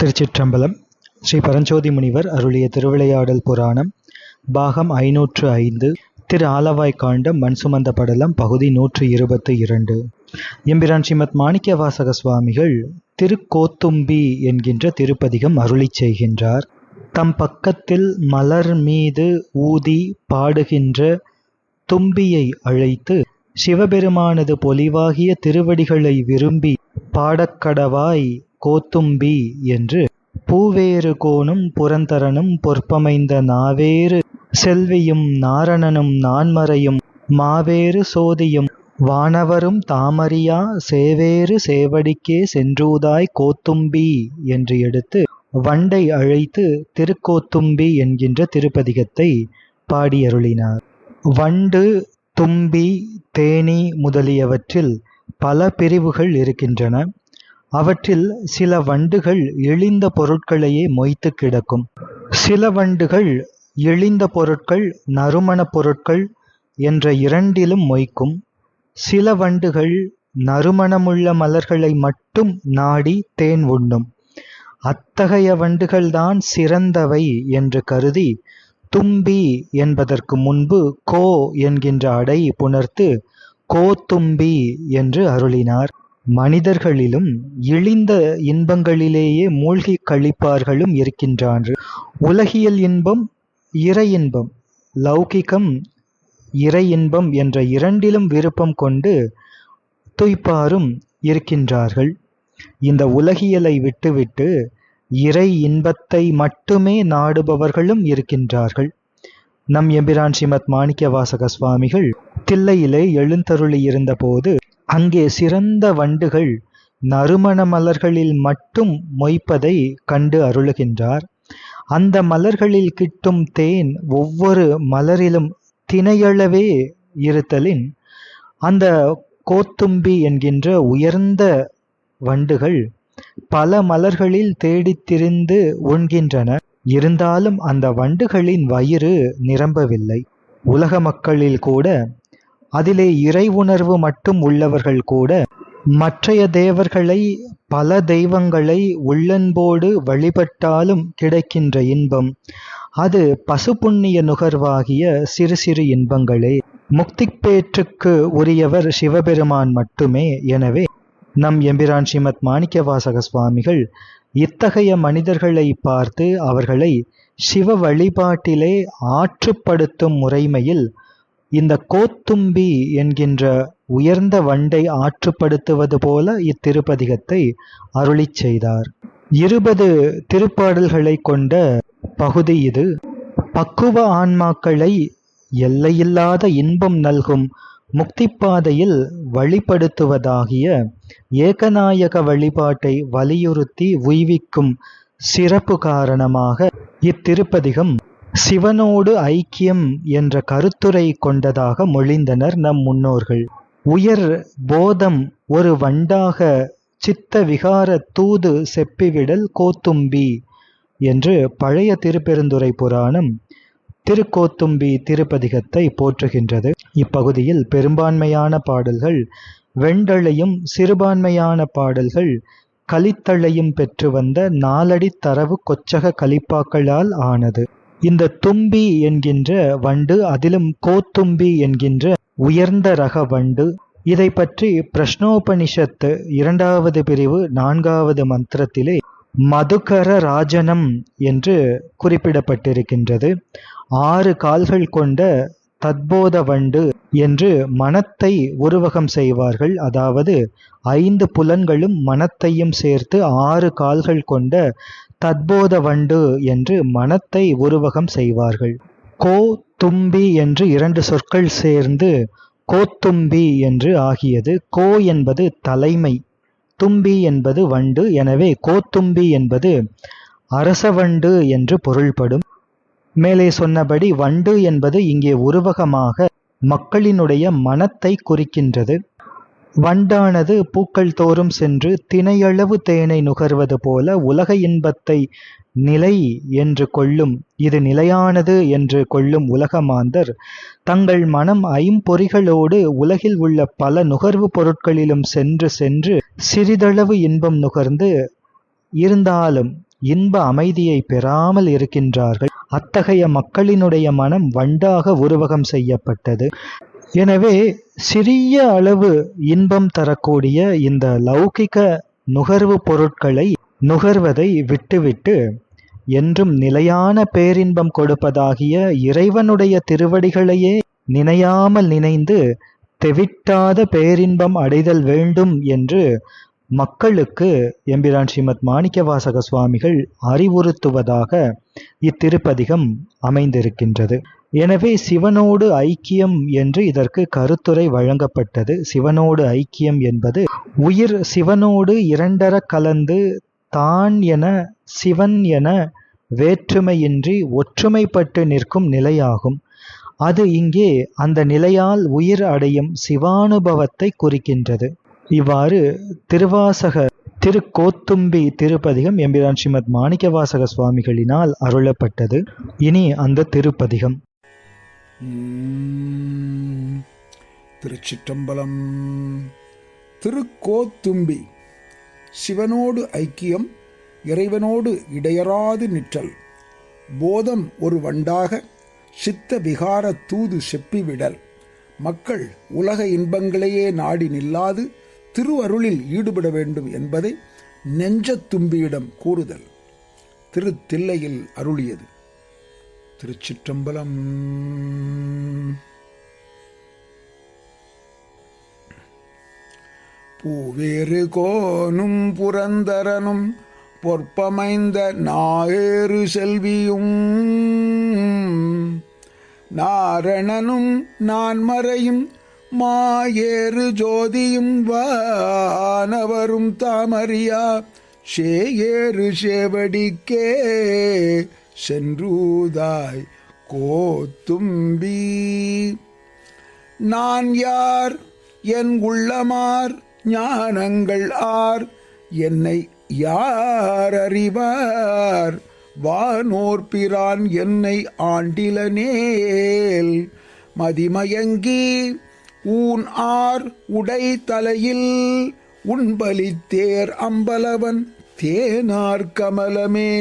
திருச்சிற்றம்பலம். ஸ்ரீ பரஞ்சோதி முனிவர் அருளிய திருவிளையாடல் புராணம் பாகம் 505 திரு ஆலவாய் காண்டம் மண் சுமந்த படலம் பகுதி 122. எம்பிரான் ஸ்ரீமத் மாணிக்கவாசக சுவாமிகள் திருக்கோத்தும்பி என்கின்ற திருப்பதிகம் அருளி செய்கின்றார். தம் பக்கத்தில் மலர் மீது ஊதி பாடுகின்ற தும்பியை அழைத்து சிவபெருமானது பொலிவாகிய திருவடிகளை விரும்பி பாடக்கடவாய் கோத்தும்பி என்று பூவேறு கோனும் புரந்தரனும் பொற்பமைந்த நாவேறு செல்வியும் நாரணனும் நான்மறையும் மாவேறு சோதியும் வானவரும் தாமறியா சேவேறு சேவடிக்கே சென்றூதாய் கோத்தும்பி என்று எடுத்து வண்டை அழைத்து திருக்கோத்தும்பி என்கின்ற திருப்பதிகத்தை பாடியருளினார். வண்டு, தும்பி, தேனி முதலியவற்றில் பல பிரிவுகள் இருக்கின்றன. அவற்றில் சில வண்டுகள் இழிந்த பொருட்களையே மொய்த்து கிடக்கும். சில வண்டுகள் இழிந்த பொருட்கள், நறுமணப் பொருட்கள் என்ற இரண்டிலும் மொய்க்கும். சில வண்டுகள் நறுமணமுள்ள மலர்களை மட்டும் நாடி தேன் உண்ணும். அத்தகைய வண்டுகள்தான் சிறந்தவை என்று கருதி தும்பி என்பதற்கு முன்பு கோ என்கின்ற அடை புணர்த்து கோத்தும்பி என்று அருளினார். மனிதர்களிலும் இழிந்த இன்பங்களிலேயே மூழ்கி கழிப்பார்களும் இருக்கின்றார்கள். உலகியல் இன்பம், இறை இன்பம், லௌகிகம், இறை இன்பம் என்ற இரண்டிலும் விருப்பம் கொண்டு துய்ப்பாரும் இருக்கின்றார்கள். இந்த உலகியலை விட்டுவிட்டு இறை இன்பத்தை மட்டுமே நாடுபவர்களும் இருக்கின்றார்கள். நம் எம்பிரான் ஸ்ரீமத் மாணிக்கவாசக சுவாமிகள் தில்லையிலே எழுந்தருளி இருந்த போது அங்கே சிறந்த வண்டுகள் நறுமண மலர்களில் மட்டும் மொய்ப்பதை கண்டு அருளுகின்றார். அந்த மலர்களில் கிட்டும் தேன் ஒவ்வொரு மலரிலும் தினையளவே இருத்தலின் அந்த கோத்தும்பி என்கின்ற உயர்ந்த வண்டுகள் பல மலர்களில் தேடித் திரிந்து உண்கின்றன. இருந்தாலும் அந்த வண்டுகளின் வயிறு நிரம்பவில்லை. உலக மக்களில் கூட, அதிலே இறை உணர்வு மட்டும் உள்ளவர்கள் கூட, மற்றைய தேவர்களை, பல தெய்வங்களை உள்ளன்போடு வழிபட்டாலும் கிடைக்கின்ற இன்பம் அது பசுப்புண்ணிய நுகர்வாகிய சிறு சிறு இன்பங்களே. முக்திப்பேற்றுக்கு உரியவர் சிவபெருமான் மட்டுமே. எனவே நம் எம்பிரான் ஸ்ரீமத் மாணிக்கவாசக சுவாமிகள் இத்தகைய மனிதர்களை பார்த்து அவர்களை சிவ வழிபாட்டிலே ஆற்றுப்படுத்தும் முறைமையில் இந்த கோத்தும்பி என்கின்ற உயர்ந்த வண்டை ஆற்றுப்படுத்துவது போல இத்திருப்பதிகத்தை அருளி செய்தார். 20 திருப்பாடல்களை கொண்ட பகுதி இது. பக்குவ ஆன்மாக்களை எல்லையில்லாத இன்பம் நல்கும் முக்திப்பாதையில் வழிபடுத்துவதாகிய ஏகநாயக வழிபாட்டை வலியுறுத்தி உய்விக்கும் சிறப்பு காரணமாக இத்திருப்பதிகம் சிவனோடு ஐக்கியம் என்ற கருத்துரை கொண்டதாக மொழிந்தனர் நம் முன்னோர்கள். உயர் போதம் ஒரு வண்டாக சித்த விகார தூது செப்பிவிடல் கோத்தும்பி என்று பழைய திருப்பெருந்துறை புராணம் திருக்கோத்தும்பி திருப்பதிகத்தை போற்றுகின்றது. இப்பகுதியில் பெரும்பான்மையான பாடல்கள் வெண்டளையும் சிறுபான்மையான பாடல்கள் கலித்தளையும் பெற்று வந்த 4 அடி தரவு கொச்சக கலிப்பாக்களால் ஆனது. இந்த தும்பி என்கின்ற வண்டு, அதிலும் கோத்தும்பி என்கின்ற உயர்ந்த ரக வண்டு. இதை பற்றி பிரஷ்னோபனிஷத்து 2வது பிரிவு 4வது மந்திரத்திலே மதுகர ராஜனம் என்று குறிப்பிடப்பட்டிருக்கின்றது. 6 கால்கள் கொண்ட தத்போத வண்டு என்று மனத்தை உருவகம் செய்வார்கள். அதாவது 5 புலன்களும் மனத்தையும் சேர்த்து 6 கால்கள் கொண்ட தத்போத வண்டு என்று மனத்தை உருவகம் செய்வார்கள். கோ தும்பி என்று 2 சொற்கள் சேர்ந்து கோத்தும்பி என்று ஆகியது. கோ என்பது தலைமை, தும்பி என்பது வண்டு. எனவே கோத்தும்பி என்பது அரசவண்டு என்று பொருள்படும். மேலே சொன்னபடி வண்டு என்பது இங்கே உருவகமாக மக்களினுடைய மனத்தை குறிக்கின்றது. வண்டானது பூக்கள் தோறும் சென்று தினையளவு தேனை நுகர்வது போல உலக இன்பத்தை நிலை என்று கொள்ளும், இது நிலையானது என்று கொள்ளும் உலக மாந்தர் தங்கள் மனம் ஐம்பொறிகளோடு உலகில் உள்ள பல நுகர்வு பொருட்களிலும் சென்று சென்று சிறிதளவு இன்பம் நுகர்ந்து இருந்தாலும் இன்ப அமைதியை பெறாமல் இருக்கின்றார்கள். அத்தகைய மக்களினுடைய மனம் வண்டாக உருவகம் செய்யப்பட்டது. எனவே சிறிய அளவு இன்பம் தரக்கூடிய இந்த லௌகிக நுகர்வு பொருட்களை நுகர்வதை விட்டுவிட்டு என்றும் நிலையான பேரின்பம் கொடுப்பதாகிய இறைவனுடைய திருவடிகளையே நினையாமல் நினைந்து தெவிட்டாத பேரின்பம் அடைதல் வேண்டும் என்று மக்களுக்கு எம்பிரான் ஸ்ரீமத் மாணிக்கவாசக சுவாமிகள் அறிவுறுத்துவதாக இத்திருப்பதிகம் அமைந்திருக்கின்றது. எனவே சிவனோடு ஐக்கியம் என்று இதற்கு கருத்துரை வழங்கப்பட்டது. சிவனோடு ஐக்கியம் என்பது உயிர் சிவனோடு இரண்டர கலந்து தான் என சிவன் என வேற்றுமையின்றி ஒற்றுமைப்பட்டு நிற்கும் நிலையாகும். அது இங்கே அந்த நிலையால் உயிர் அடையும் சிவானுபவத்தை குறிக்கின்றது. இவ்வாறு திருவாசக திருக்கோத்தும்பி திருப்பதிகம் எம்பிரான் ஸ்ரீமத் மாணிக்கவாசக சுவாமிகளினால் அருளப்பட்டது. இனி அந்த திருப்பதிகம். திருச்சிற்றம்பலம். திருக்கோத்தும்பி. சிவனோடு ஐக்கியம், இறைவனோடு இடையராது நிற்றல், போதம் ஒரு வண்டாக சித்த விகார தூது செப்பிவிடல், மக்கள் உலக இன்பங்களையே நாடி நில்லாது திருவருளில் ஈடுபட வேண்டும் என்பதை நெஞ்சத்தும்பியிடம் கூறுதல் திருத்தில்லையில் அருளியது. திருச்சிற்றம்பலம். பூவேறு கோனும் புரந்தரனும் பொற்பமைந்த நாயேறு செல்வியும் நாரணனும் நான்மறையும் மாயேறு ஜோதியும் வானவரும் தாமறியா சேயேறு சேவடிக்கே சென்றூதாய் கோத்தும்பி. நான் யார் என் உள்ளமார் ஞானங்கள் ஆர் என்னை யார் அறிவார் வானோர் பிரான் என்னை ஆண்டிலனேல் மதிமயங்கி ஊன் ஆர் உடை தலையில் உண்பலித்தேர் அம்பலவன் தேனார் கமலமே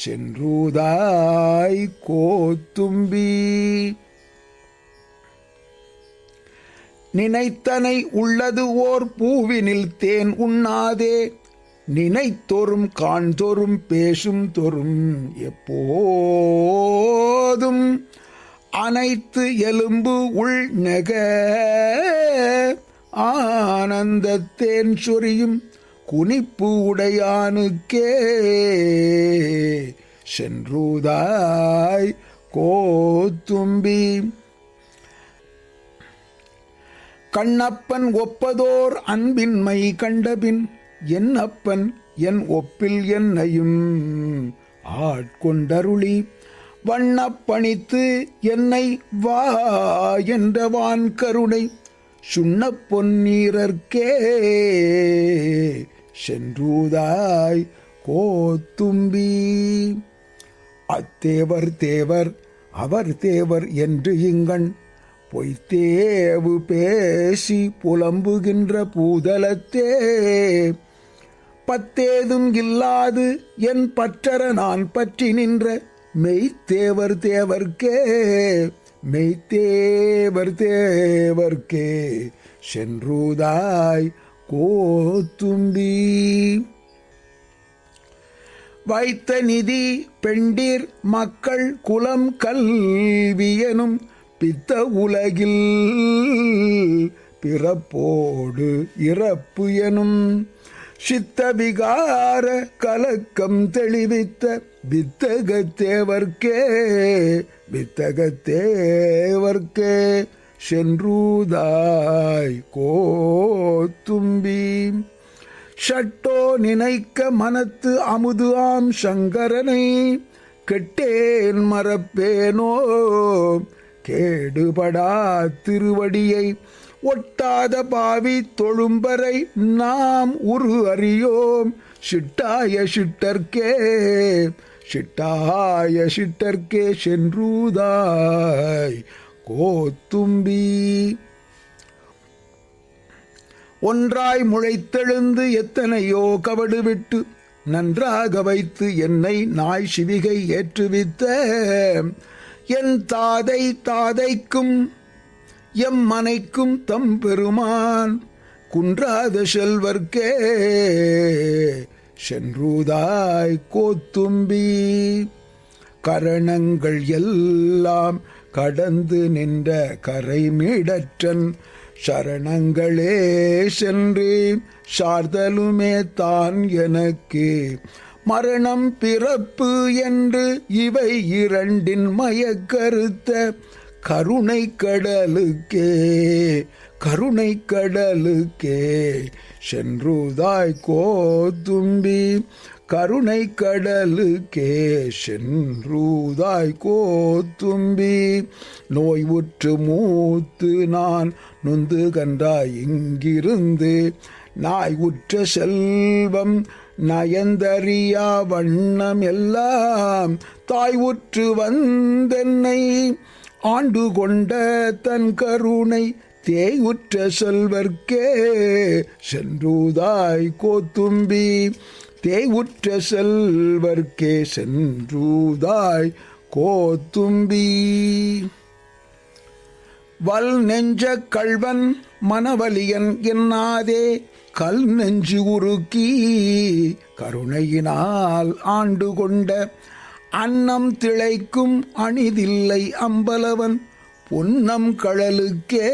சென்றூதாய் கோத்தும்பி. நினைத்தனை உள்ளது ஓர் பூவினில் தேன் உண்ணாதே நினைத்தொரும் காண்தொரும் பேசும் தொரும் எப்போதும் அனைத்து எலும்பு உள் நெக ஆனந்தத்தேன் சொரியும் குனிப்பு உடையானுக்கே சென்றூதாய் கோத்தும்பி. கண்ணப்பன் ஒப்பதோர் அன்பின்மை கண்டபின் என்னப்பன் என் ஒப்பில் என்னையும் ஆட்கொண்டருளி வண்ணப்பணித்து என்னை வா என்றவான் கருணை சுண்ண பொன்னீரர்க்கே சென்றூதாய் கோத்தும்பி. அத்தேவர் தேவர் அவர் தேவர் என்று இங்கண் பொய்த்தேவு பேசி புலம்புகின்ற பூதலத்தே பத்தேதும் இல்லாது என் பற்றற நான் பற்றி நின்ற மெய்த்தேவர் தேவர்க்கே மெய்த்தேவர் தேவர்க்கே சென்றூதாய் கோத்தும்பி. வைத்த நிதி பெண்டிர் மக்கள் குலம் கல்வியனும் பித்த உலகில் பிறப்போடு இறப்பு எனும் சித்த விகார கலக்கம் தெளிவித்த வித்தகத்தேவர்க்கே வித்தகத்தேவர்க்கே சென்றூதாய் கோத்தும்பி. ஷட்டோ நினைக்க மனத்து அமுது ஆம் சங்கரனை கெட்டேன் மறப்பேனோ கேடுபடா திருவடியை ஒட்டாத பாவி தொழும்பரை நாம் உரு அறியோம் சிட்டாய சிட்டர்க்கே சிட்டாய சிட்டர்க்கே சென்றூதாய் கோத்தும்பி. ஒன்றாய் முளைத்தெழுந்து எத்தனையோ கவடு விட்டு நன்றாக வைத்து என்னை நாய் சிவிகை ஏற்றுவித்த என் தாதைக்கும் எம் மனைக்கும் தம் பெருமான் குன்றாத செல்வர்க்கே சென்றுதாய் கோத்தும்பி. கரணங்கள் எல்லாம் கடந்து நின்ற கரைமீடற்றன் சரணங்களே சென்று சார்தலுமே தான் எனக்கு மரணம் பிறப்பு என்று இவை இரண்டின் மயக்கருத்த கருணை கடலுக்கே சென்றுதாய் கோத்தும்பி. கருணை கடலுக்கே சென்றுதாய் கோத்தும்பி. நோய் உற்று மூத்து நான் நொந்து கண்டாய் இங்கிருந்து நாய் உற்ற செல்வம் நயந்தறியா வண்ணம் எல்லாம் தாய் உற்று வந்தென்னை ஆண்டு கொண்ட தன் கருணை தேயுற்ற செல்வர்க்கே சென்றுதாய் கோத்தும்பி. தேயுற்ற செல்வர்க்கே சென்றுதாய் கோத்தும்பி. வல் நெஞ்ச கள்வன் மனவலியன் என்னாதே கல் நெஞ்சு உருக்கி கருணையினால் ஆண்டு கொண்ட அன்னம் திளைக்கும் அணிதில்லை அம்பலவன் பொன்னம் கழலுக்கே.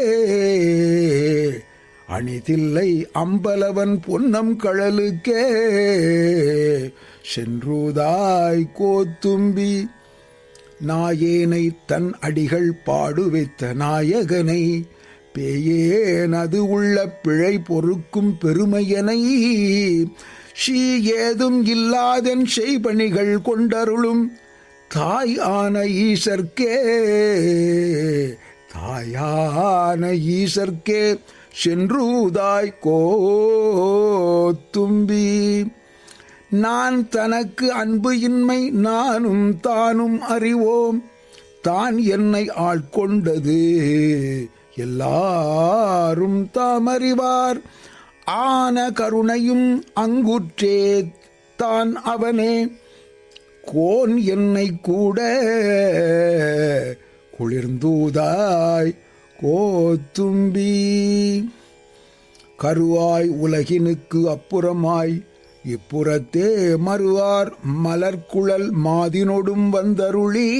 அணிதில்லை அம்பலவன் பொன்னம் கழலுக்கே சென்றுதாய் கோத்தும்பி. நாயேனை தன் அடிகள் பாடுவைத்த நாயகனை பேயேனது உள்ள பிழை பொறுக்கும் பெருமையனை ஷீ ஏதும் இல்லாதன் செய்பணிகள் கொண்டருளும் தாய் ஆன ஈசர்க்கே சென்றுதாய் கோத்தும்பி. நான் தனக்கு அன்பு இன்மை நானும் தானும் அறிவோம் தான் என்னை ஆட்கொண்டது எல்லாரும் தாம் அறிவார் ஆன கருணையும் அங்குற்றே தான் அவனே கோன் என்னை கூட குளிர்ந்தூதாய் கோத்தும்பி. கருவாய் உலகினுக்கு அப்புறமாய் இப்புறத்தே மறுவார் மலர்குழல் மாதினொடும் வந்தருளி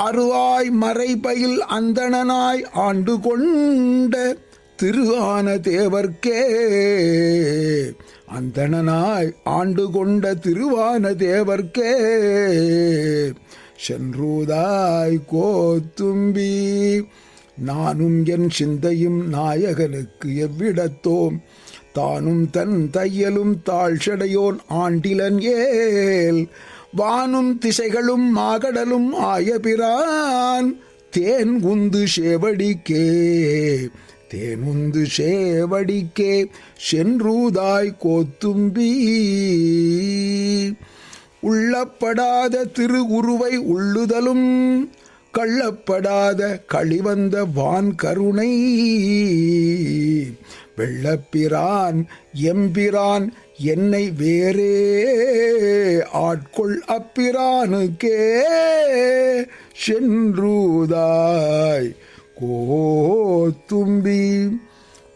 அருவாய் மறைபயில் அந்தணனாய் ஆண்டு கொண்ட திரு ஆன தேவர்க்கே அந்தணனாய் ஆண்டு கொண்ட திருவான தேவர்க்கே சென்றுதாய் கோத்தும்பி. நானும் என் சிந்தையும் நாயகனுக்கு எவ்விடத்தோம் தானும் தன் தையலும் தாழ்சடையோன் ஆண்டிலன் ஏல் வானும் திசைகளும் மாகடலும் ஆயபிரான் தேன் உந்து சேவடிக்கே சென்றுதாய் கோத்தும்பி. உள்ளப்படாத திரு உருவை உள்ளுதலும் கள்ளப்படாத களிவந்த வான் கருணை வெள்ளப்பிரான் எம்பிரான் என்னை வேறே ஆட்கொள் அப்பிரானுக்கே சென்றுதாய் கோத்தும்பி.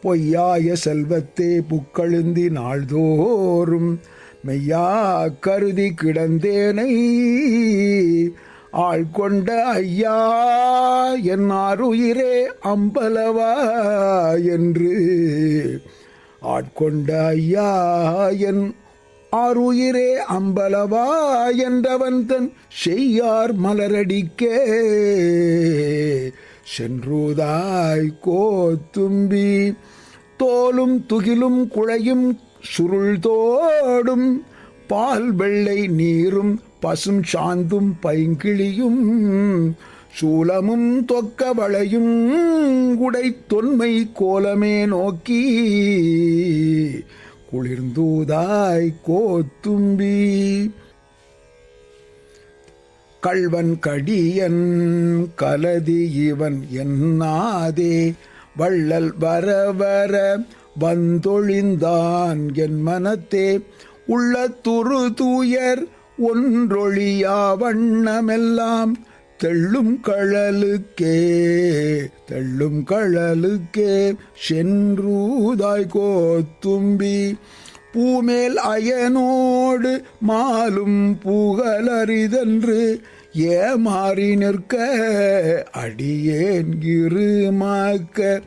பொய்யாய செல்வத்தே புக்கழுந்தி நாள்தோறும் மெய்யா கருதி கிடந்தேனை ஆள்கொண்ட ஐயா என் ஆருயிரே அம்பலவா என்று ஆட்கொண்ட ஐயா என் ஆருயிரே அம்பலவா என்றவன் தன் செய்யார் மலரடிக்கே சென்றுதாய் கோத்தும்பி. தோலும் துகிலும் குழையும் சுருள் தோடும் பால் வெள்ளை நீரும் பசும் சாந்தும் பைங்கிளியும் சூலமும் தொக்க வளையும் குடை தொன்மை கோலமே நோக்கி குளிர்ந்தூதாய் கோத்தும்பி. கள்வன் கடியன் கலதி இவன் என்னாதே வள்ளல் வர வர வந்தொழிந்தான் என் மனத்தே உள்ள துரு தூயர் ஒன்றொழியா வண்ணமெல்லாம் தெள்ளும் கழலுக்கே சென்றூதாய் கோத்தும்பி பூமேல் அயனோடு மாலும் புகழரிதென்று ஏமாறி நிற்க அடியேன் இருமாக்க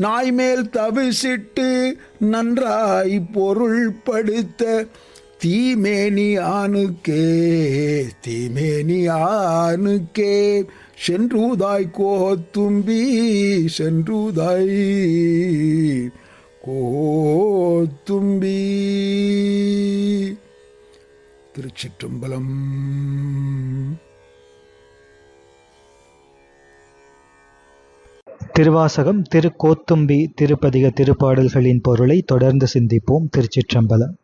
நாய்மேல் தவிசிட்டு நன்றாய் பொருள்படுத்த தீமேனி ஆணுக்கே சென்றூதாய் கோத்தும்பி சென்றூதாய் கோத்தும்பி. திருச்சிற்றம்பலம். திருவாசகம் திருக்கோத்தும்பி திருப்பதிக திருப்பாடல்களின் பொருளை தொடர்ந்து சிந்திப்போம். திருச்சிற்றம்பலம்.